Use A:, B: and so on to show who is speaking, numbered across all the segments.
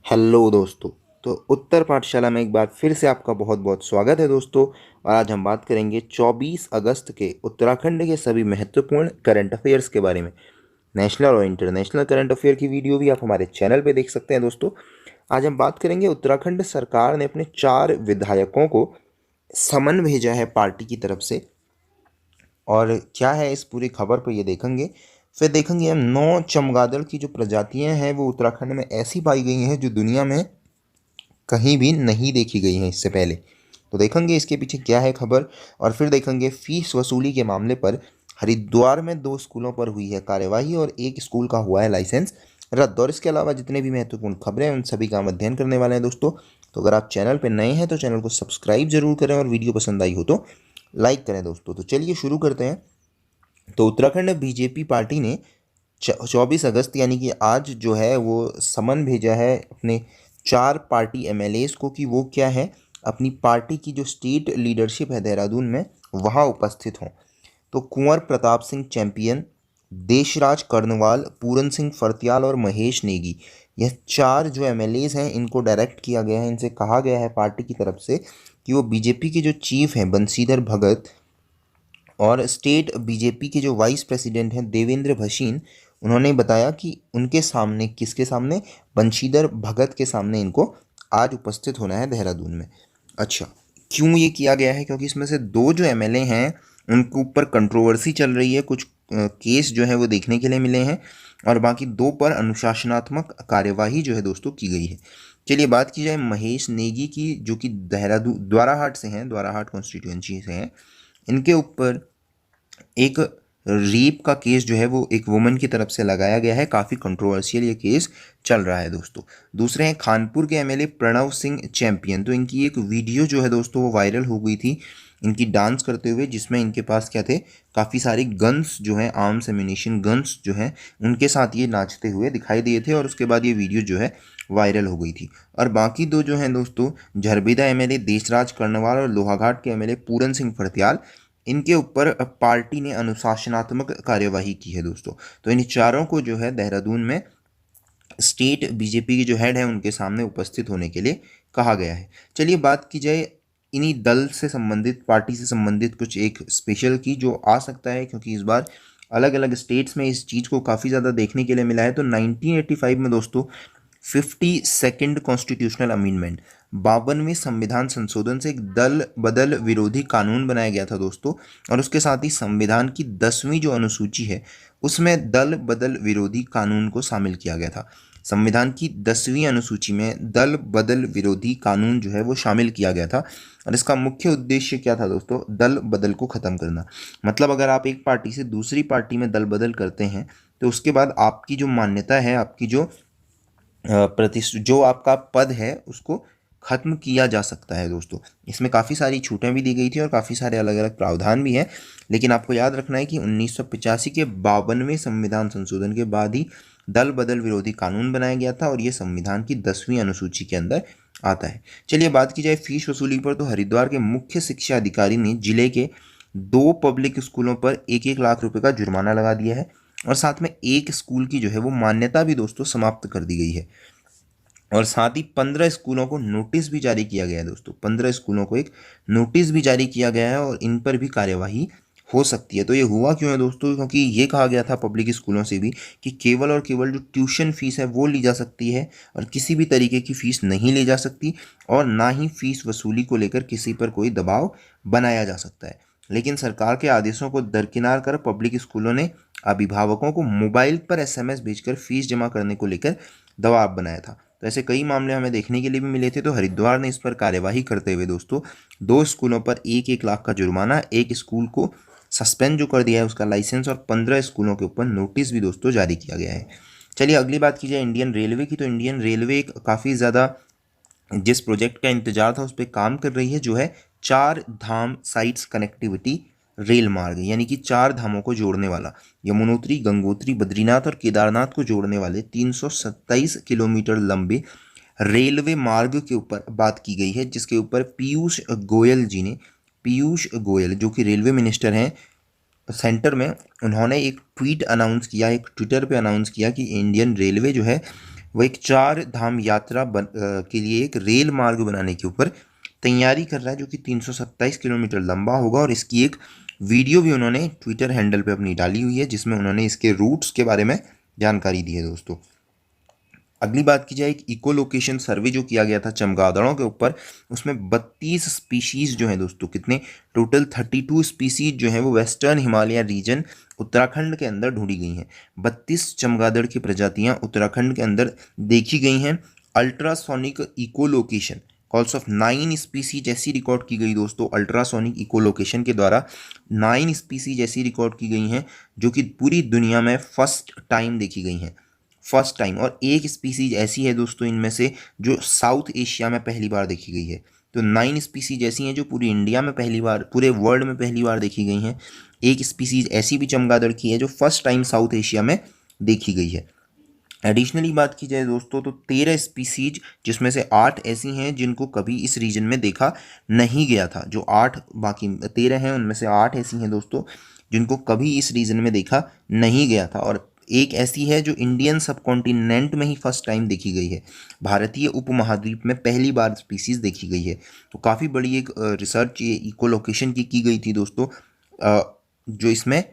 A: Hello दोस्तों। तो उत्तर पाठशाला में एक बार फिर से आपका बहुत बहुत स्वागत है दोस्तों। और आज हम बात करेंगे 24 अगस्त के उत्तराखंड के सभी महत्वपूर्ण करंट अफेयर्स के बारे में। नेशनल और इंटरनेशनल करंट अफेयर की वीडियो भी आप हमारे चैनल पे देख सकते हैं दोस्तों। आज हम बात करेंगे उत्तराखंड सरकार ने अपने 4 विधायकों को समन भेजा है पार्टी की तरफ से। और क्या है इस पूरी खबर पर ये देखेंगे। फिर देखेंगे हम 9 चमगादड़ की जो प्रजातियां हैं वो उत्तराखंड में ऐसी पाई गई हैं जो दुनिया में कहीं भी नहीं देखी गई हैं इससे पहले। तो देखेंगे इसके पीछे क्या है खबर। और फिर देखेंगे फीस वसूली के मामले पर हरिद्वार में 2 स्कूलों पर हुई है कार्यवाही और एक स्कूल का हुआ है लाइसेंस रद्द। और इसके अलावा जितने भी महत्वपूर्ण खबरें हैं उन सभी का हम अध्ययन करने वाले हैं दोस्तों। तो अगर आप चैनल पर नए हैं तो चैनल को सब्सक्राइब जरूर करें और वीडियो पसंद आई हो तो लाइक करें दोस्तों। तो चलिए शुरू करते हैं। तो उत्तराखंड बीजेपी पार्टी ने 24 अगस्त यानी कि आज जो है वो समन भेजा है अपने 4 पार्टी एमएलएस को कि वो क्या है अपनी पार्टी की जो स्टेट लीडरशिप है देहरादून में वहाँ उपस्थित हों। तो कुंवर प्रताप सिंह चैंपियन, देशराज कर्णवाल, पूरन सिंह फर्त्याल और महेश नेगी, यह 4 जो एमएलएस हैं इनको डायरेक्ट किया गया है। इनसे कहा गया है पार्टी की तरफ से कि वो बीजेपी के जो चीफ हैं बंशीधर भगत और स्टेट बीजेपी के जो वाइस प्रेसिडेंट हैं देवेंद्र भसीन, उन्होंने बताया कि उनके सामने किसके सामने बंशीधर भगत के सामने इनको आज उपस्थित होना है देहरादून में। अच्छा, क्यों ये किया गया है? क्योंकि इसमें से 2 जो एमएलए हैं उनके ऊपर कंट्रोवर्सी चल रही है, कुछ केस जो है वो देखने के लिए मिले हैं और बाकी 2 पर अनुशासनात्मक कार्यवाही जो है दोस्तों की गई है। चलिए बात की जाए महेश नेगी की जो कि देहरादून द्वाराहाट से हैं, द्वाराहाट कॉन्स्टिट्यूएंसी से हैं। इनके ऊपर एक रेप का केस जो है वो एक वुमन की तरफ से लगाया गया है। काफ़ी कंट्रोवर्शियल ये केस चल रहा है दोस्तों। दूसरे हैं खानपुर के एमएलए प्रणव सिंह चैंपियन। तो इनकी एक वीडियो जो है दोस्तों वो वायरल हो गई थी इनकी डांस करते हुए, जिसमें इनके पास क्या थे काफ़ी सारी गन्स जो हैं, आर्म्स एम्यूनिशन गन्स जो हैं उनके साथ ये नाचते हुए दिखाई दिए थे और उसके बाद ये वीडियो जो है वायरल हो गई थी। और बाकी 2 जो हैं दोस्तों झरबीदा एमएलए देशराज कर्णवाल और लोहाघाट के एमएलए पूरन सिंह फर्त्याल, इनके ऊपर पार्टी ने अनुशासनात्मक कार्यवाही की है दोस्तों। तो इन चारों को जो है देहरादून में स्टेट बीजेपी के जो हेड है उनके सामने उपस्थित होने के लिए कहा गया है। चलिए बात की जाए इन्हीं दल से संबंधित, पार्टी से संबंधित कुछ एक स्पेशल की जो आ सकता है, क्योंकि इस बार अलग अलग स्टेट्स में इस चीज़ को काफ़ी ज़्यादा देखने के लिए मिला है। तो 1985 में दोस्तों 52nd कॉन्स्टिट्यूशनल अमेंडमेंट, 52वें संविधान संशोधन से एक दल बदल विरोधी कानून बनाया गया था दोस्तों। और उसके साथ ही संविधान की 10वीं जो अनुसूची है उसमें दल बदल विरोधी कानून को शामिल किया गया था। संविधान की 10वीं अनुसूची में दल बदल विरोधी कानून जो है वो शामिल किया गया था। और इसका मुख्य उद्देश्य क्या था दोस्तों? दल बदल को ख़त्म करना। मतलब अगर आप एक पार्टी से दूसरी पार्टी में दल बदल करते हैं तो उसके बाद आपकी जो मान्यता है, आपकी जो जो आपका पद है उसको ख़त्म किया जा सकता है दोस्तों। इसमें काफ़ी सारी छूटें भी दी गई थी और काफ़ी सारे अलग अलग प्रावधान भी हैं। लेकिन आपको याद रखना है कि 1985 के 52वें संविधान संशोधन के बाद ही दल बदल विरोधी कानून बनाया गया था और ये संविधान की 10वीं अनुसूची के अंदर आता है। चलिए बात की जाए फीस वसूली पर, तो हरिद्वार के मुख्य शिक्षा अधिकारी ने जिले के 2 पब्लिक स्कूलों पर 1-1 लाख रुपए का जुर्माना लगा दिया है और साथ में एक स्कूल की जो है वो मान्यता भी दोस्तों समाप्त कर दी गई है। और साथ ही 15 स्कूलों को नोटिस भी जारी किया गया है दोस्तों। 15 स्कूलों को एक नोटिस भी जारी किया गया है और इन पर भी कार्यवाही हो सकती है। तो ये हुआ क्यों है दोस्तों? क्योंकि ये कहा गया था पब्लिक स्कूलों से भी कि केवल और केवल जो ट्यूशन फीस है वो ली जा सकती है और किसी भी तरीके की फ़ीस नहीं ली जा सकती और ना ही फ़ीस वसूली को लेकर किसी पर कोई दबाव बनाया जा सकता है। लेकिन सरकार के आदेशों को दरकिनार कर पब्लिक स्कूलों ने अभिभावकों को मोबाइल पर एसएमएस भेजकर फीस जमा करने को लेकर दबाव बनाया था। तो ऐसे कई मामले हमें देखने के लिए भी मिले थे। तो हरिद्वार ने इस पर कार्यवाही करते हुए दोस्तों 2 स्कूलों पर 1-1 लाख का जुर्माना, एक स्कूल को सस्पेंड जो कर दिया है उसका लाइसेंस और 15 स्कूलों के ऊपर नोटिस भी दोस्तों जारी किया गया है। चलिए अगली बात की जाए इंडियन रेलवे की। तो इंडियन रेलवे काफ़ी ज़्यादा जिस प्रोजेक्ट का इंतजार था उस पर काम कर रही है, जो है 4 धाम साइट्स कनेक्टिविटी रेल मार्ग, यानी कि 4 धामों को जोड़ने वाला, यमुनोत्री, गंगोत्री, बद्रीनाथ और केदारनाथ को जोड़ने वाले 327 किलोमीटर लंबे रेलवे मार्ग के ऊपर बात की गई है, जिसके ऊपर पीयूष गोयल जो कि रेलवे मिनिस्टर हैं सेंटर में, उन्होंने एक ट्वीट अनाउंस किया, एक ट्विटर पे अनाउंस किया कि इंडियन रेलवे जो है वो एक 4 धाम यात्रा के लिए एक रेल मार्ग बनाने के ऊपर तैयारी कर रहा है, जो कि 327 किलोमीटर लंबा होगा। और इसकी एक वीडियो भी उन्होंने ट्विटर हैंडल पे अपनी डाली हुई है, जिसमें उन्होंने इसके रूट्स के बारे में जानकारी दी है दोस्तों। अगली बात की जाए, एक इको लोकेशन सर्वे जो किया गया था चमगादड़ों के ऊपर, उसमें 32 स्पीशीज़ जो हैं दोस्तों, कितने टोटल 32 स्पीसीज जो हैं वो वेस्टर्न हिमालय रीजन उत्तराखंड के अंदर ढूंढी गई हैं। 32 चमगादड़ की प्रजातियां उत्तराखंड के अंदर देखी गई हैं। Ultrasonic echo location calls of 9 species ऐसी रिकॉर्ड की गई दोस्तों, अल्ट्रासोनिक इको लोकेशन के द्वारा 9 स्पीसीज ऐसी रिकॉर्ड की गई हैं जो कि पूरी दुनिया में फर्स्ट टाइम देखी गई हैं, फर्स्ट टाइम। और एक स्पीसीज ऐसी है दोस्तों इनमें से जो साउथ एशिया में पहली बार देखी गई है। तो 9 स्पीसीज ऐसी हैं जो पूरी इंडिया में पहली बार, पूरे वर्ल्ड में पहली बार देखी गई हैं। एक स्पीसीज ऐसी भी चमगादड़ की है जो फर्स्ट टाइम साउथ एशिया में देखी गई है। एडिशनली बात की जाए दोस्तों तो 13 स्पीसीज, जिसमें से 8 ऐसी हैं जिनको कभी इस रीजन में देखा नहीं गया था। जो 8 बाकी 13 हैं उनमें से 8 ऐसी हैं दोस्तों जिनको कभी इस रीजन में देखा नहीं गया था। और एक ऐसी है जो इंडियन सब कॉन्टिनेंट में ही फर्स्ट टाइम देखी गई है, भारतीय उपमहाद्वीप में पहली बार स्पीसीज देखी गई है। तो काफ़ी बड़ी एक रिसर्च ये इको लोकेशन की गई थी दोस्तों, जो इसमें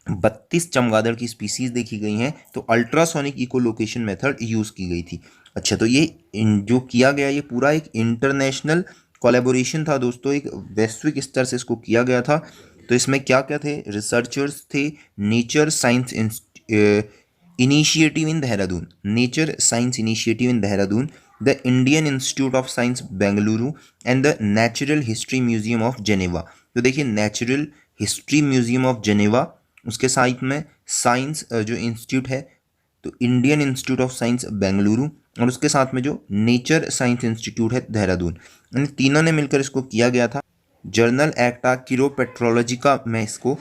A: 32 चमगादड़ की स्पीसीज देखी गई हैं। तो ultrasonic echo location method use की गई थी। अच्छा, तो ये जो किया गया ये पूरा एक इंटरनेशनल कोलैबोरेशन था दोस्तों, एक वैश्विक स्तर से इसको किया गया था। तो इसमें क्या क्या थे, रिसर्चर्स थे nature science initiative in Dehradun, nature science initiative in Dehradun, the Indian institute of science Bengaluru and the natural history museum of Geneva. तो देखिए, natural history museum of Geneva, उसके साथ में साइंस जो इंस्टीट्यूट है तो Indian institute of science Bengaluru, और उसके साथ में जो नेचर साइंस इंस्टीट्यूट है देहरादून, इन तीनों ने मिलकर इसको किया गया था। जर्नल एक्टा किरोपेट्रोलॉजिका में इसको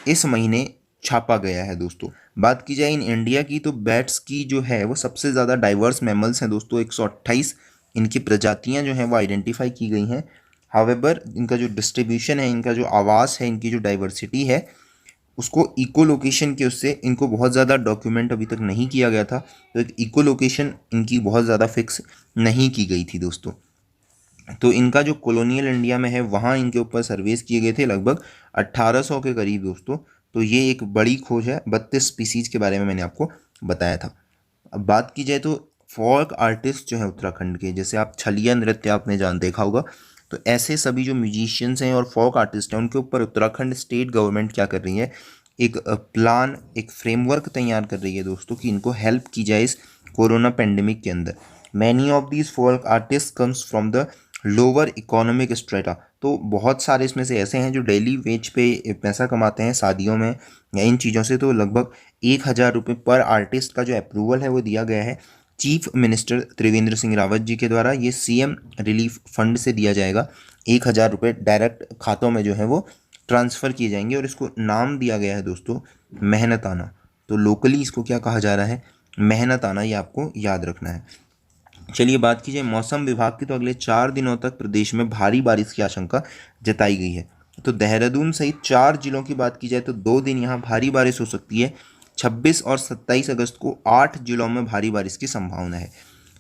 A: इस महीने छापा गया है दोस्तों। बात की जाए इन इंडिया की तो बैट्स की जो है वो सबसे ज़्यादा डाइवर्स मैमल्स हैं दोस्तों, 128 इनकी प्रजातियां जो हैं वो आइडेंटिफाई की गई हैं। हावेवर इनका जो डिस्ट्रीब्यूशन है, इनका जो आवास है, इनकी जो डाइवर्सिटी है, उसको इको लोकेशन के उससे इनको बहुत ज़्यादा डॉक्यूमेंट अभी तक नहीं किया गया था। तो एक इको लोकेशन इनकी बहुत ज़्यादा फिक्स नहीं की गई थी दोस्तों। तो इनका जो कॉलोनियल इंडिया में है वहाँ इनके ऊपर सर्वेस किए गए थे लगभग 1800 के करीब दोस्तों। तो ये एक बड़ी खोज है, 32 स्पीसीज के बारे में मैंने आपको बताया था। अब बात की जाए तो फोक आर्टिस्ट जो है उत्तराखंड के, जैसे आप छलिया नृत्य आपने देखा होगा, तो ऐसे सभी जो म्यूजिशियंस हैं और फोक आर्टिस्ट हैं उनके ऊपर उत्तराखंड स्टेट गवर्नमेंट क्या कर रही है, एक प्लान, एक फ्रेमवर्क तैयार कर रही है दोस्तों कि इनको हेल्प की जाए इस कोरोना पेंडेमिक के अंदर। Many of these folk artist comes from the lower economic strata. तो बहुत सारे इसमें से ऐसे हैं जो डेली वेज पे पैसा कमाते हैं शादियों में या इन चीज़ों से। तो लगभग 1000 रुपये पर आर्टिस्ट का जो अप्रूवल है वो दिया गया है चीफ मिनिस्टर त्रिवेंद्र सिंह रावत जी के द्वारा। ये सीएम रिलीफ फंड से दिया जाएगा, 1000 रुपये डायरेक्ट खातों में जो है वो ट्रांसफ़र किए जाएंगे। और इसको नाम दिया गया है दोस्तों मेहनताना। तो लोकली इसको क्या कहा जा रहा है, मेहनताना, ये आपको याद रखना है। चलिए बात की जाए मौसम विभाग की, तो अगले 4 दिनों तक प्रदेश में भारी बारिश की आशंका जताई गई है। तो देहरादून सहित 4 जिलों की बात की जाए तो 2 दिन यहाँ भारी बारिश हो सकती है। 26 और 27 अगस्त को 8 जिलों में भारी बारिश की संभावना है।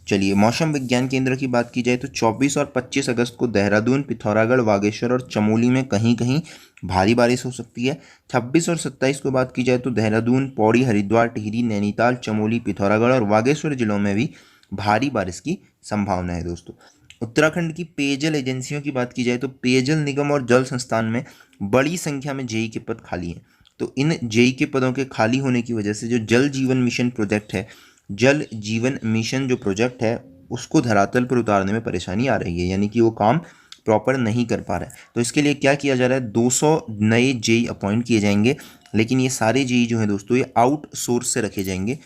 A: चलिए मौसम विज्ञान केंद्र की बात की जाए तो 24 और 25 अगस्त को देहरादून, पिथौरागढ़, बागेश्वर और चमोली में कहीं कहीं भारी बारिश हो सकती है। 26 और 27 को बात की जाए तो देहरादून, पौड़ी, हरिद्वार, टिहरी, नैनीताल, चमोली, पिथौरागढ़ और बागेश्वर जिलों में भी भारी बारिश की संभावना है दोस्तों। उत्तराखंड की पेयजल एजेंसियों की बात की जाए तो पेयजल निगम और जल संस्थान में बड़ी संख्या में जेई के पद खाली हैं। तो इन जेई के पदों के खाली होने की वजह से जो जल जीवन मिशन प्रोजेक्ट है, जल जीवन मिशन जो प्रोजेक्ट है उसको धरातल पर उतारने में परेशानी आ रही है, यानी कि वो काम प्रॉपर नहीं कर पा रहा है। तो इसके लिए क्या किया जा रहा है, 200 नए जेई अपॉइंट किए जाएंगे, लेकिन ये सारे जेई जो हैं दोस्तों ये आउटसोर्स से रखे जाएंगे।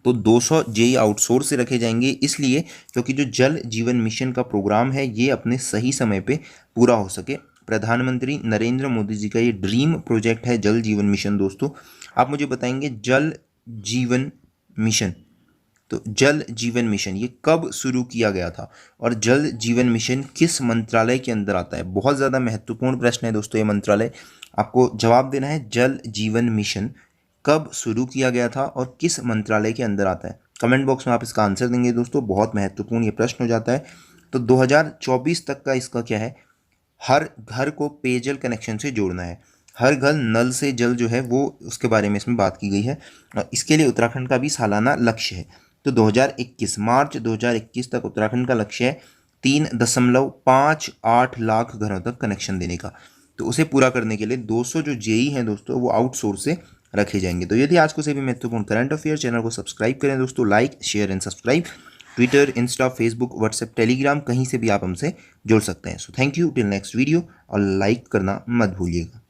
A: तो 200 जेई आउटसोर्स से रखे जाएंगे इसलिए क्योंकि जो जल जीवन मिशन का प्रोग्राम है ये अपने सही समय पे पूरा हो सके। प्रधानमंत्री नरेंद्र मोदी जी का ये ड्रीम प्रोजेक्ट है जल जीवन मिशन दोस्तों। आप मुझे बताएंगे जल जीवन मिशन, तो जल जीवन मिशन ये कब शुरू किया गया था और जल जीवन मिशन किस मंत्रालय के अंदर आता है? बहुत ज़्यादा महत्वपूर्ण प्रश्न है दोस्तों ये मंत्रालय, आपको जवाब देना है। जल जीवन मिशन कब शुरू किया गया था और किस मंत्रालय के अंदर आता है? कमेंट बॉक्स में आप इसका आंसर देंगे दोस्तों। बहुत महत्वपूर्ण ये प्रश्न हो जाता है। तो 2024 तक का इसका क्या है, हर घर को पेयजल कनेक्शन से जोड़ना है, हर घर नल से जल जो है वो उसके बारे में इसमें बात की गई है। और इसके लिए उत्तराखंड का भी सालाना लक्ष्य है। तो 2021 मार्च 2021 तक उत्तराखंड का लक्ष्य है 3.58 लाख घरों तक कनेक्शन देने का। तो उसे पूरा करने के लिए 200 जो जेई हैं दोस्तों वो आउटसोर्स से रखे जाएंगे। तो ये थी आज को सभी महत्वपूर्ण करंट अफेयर। चैनल को सब्सक्राइब करें दोस्तों, like share and subscribe. Twitter, Insta, Facebook, WhatsApp, Telegram कहीं से भी आप हमसे जुड़ सकते हैं। So thank you, till next video, और लाइक करना मत भूलिएगा।